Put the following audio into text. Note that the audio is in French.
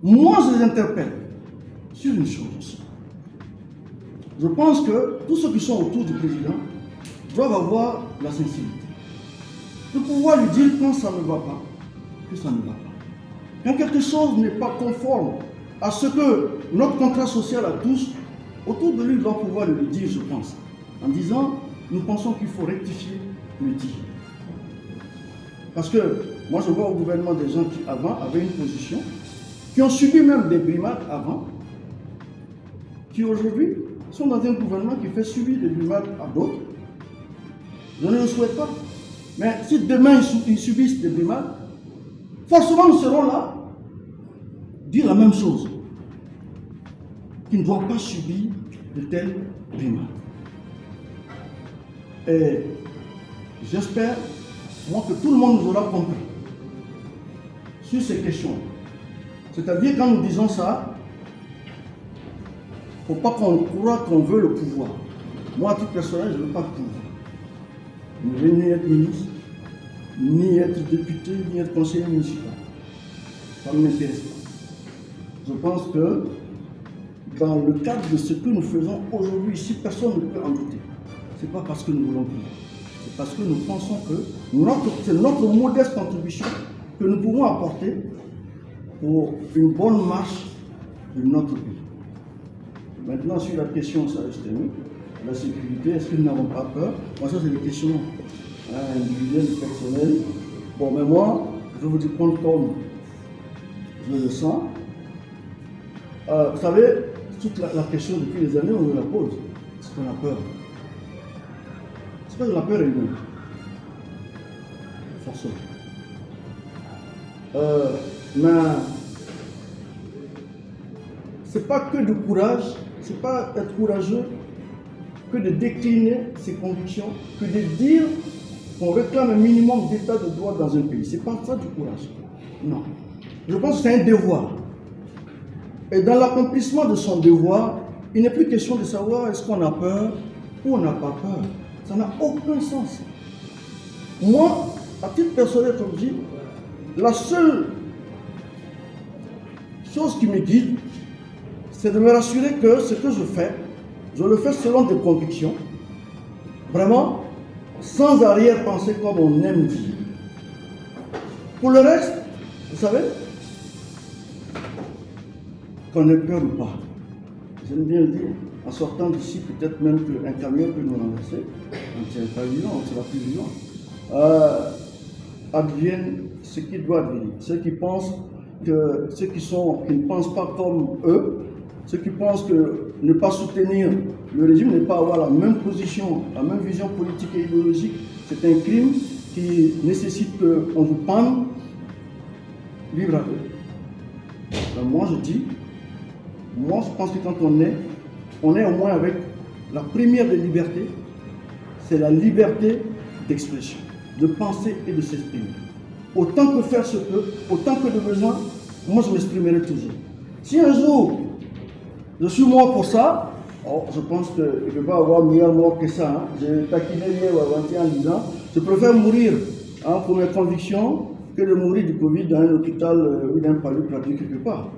Moi, je les interpelle sur une chose aussi. Je pense que tous ceux qui sont autour du président doivent avoir la sincérité de pouvoir lui dire quand ça ne va pas, que ça ne va pas. Quand quelque chose n'est pas conforme à ce que notre contrat social a tous, autour de lui, il doit pouvoir le dire, je pense, en disant, nous pensons qu'il faut rectifier le dire. Parce que moi, je vois au gouvernement des gens qui, avant, avaient une position, qui ont subi même des brimades avant, qui aujourd'hui sont dans un gouvernement qui fait subir des brimades à d'autres. Je ne le souhaite pas. Mais si demain ils subissent des brimades, forcément nous serons là, dire la même chose, qu'ils ne doivent pas subir de telles brimades. Et j'espère, moi, que tout le monde nous aura compris sur ces questions. C'est-à-dire, quand nous disons ça, il ne faut pas qu'on croie qu'on veut le pouvoir. Moi, à titre personnel, je ne veux pas le pouvoir. Je ne veux ni être ministre, ni être député, ni être conseiller municipal. Ça ne m'intéresse pas. Je pense que dans le cadre de ce que nous faisons aujourd'hui ici, personne ne peut en douter. Ce n'est pas parce que nous voulons plus. C'est parce que nous pensons que c'est notre modeste contribution que nous pouvons apporter pour une bonne marche de notre pays. Maintenant, sur la question, ça reste terminé. La sécurité, est-ce que nous n'avons pas peur? Moi, ça, c'est des questions individuelles, personnelles. Bon, mais moi, je vous dis compte comme je le sens. Vous savez, toute la question depuis les années, on me la pose. Est-ce qu'on a peur? C'est pas de la peur elle-même. Forcément. Mais c'est pas que du courage, c'est pas être courageux que de décliner ses convictions, que de dire qu'on réclame un minimum d'état de droit dans un pays. C'est pas ça du courage. Non. Je pense que c'est un devoir. Et dans l'accomplissement de son devoir, il n'est plus question de savoir est-ce qu'on a peur ou on n'a pas peur. Ça n'a aucun sens. Moi, à titre personnel, comme je dis, la seule chose qui me guide, c'est de me rassurer que ce que je le fais selon des convictions, vraiment, sans arrière-pensée comme on aime dire. Pour le reste, vous savez, qu'on ait peur ou pas, j'aime bien le dire, en sortant d'ici, peut-être même qu'un camion peut nous renverser, on ne tient pas vivant, on sera plus vivant. Advienne ce qui doit advenir. Ceux qui pensent que ceux qui ne pensent pas comme eux, ceux qui pensent que ne pas soutenir le régime, ne pas avoir la même position, la même vision politique et idéologique, c'est un crime qui nécessite qu'on vous pende, libre à eux. Alors moi je dis, moi je pense que quand on est au moins avec la première des libertés, c'est la liberté d'expression, de penser et de s'exprimer. Autant que faire se peut, autant que de besoin, moi je m'exprimerai toujours. Si un jour je suis mort pour ça, je pense qu'il ne peut pas avoir meilleur mort que ça. Hein. J'ai taquiné hier ou avant-hier en disant, je préfère mourir pour mes convictions que de mourir du Covid dans un hôpital ou d'un palais perdu quelque part.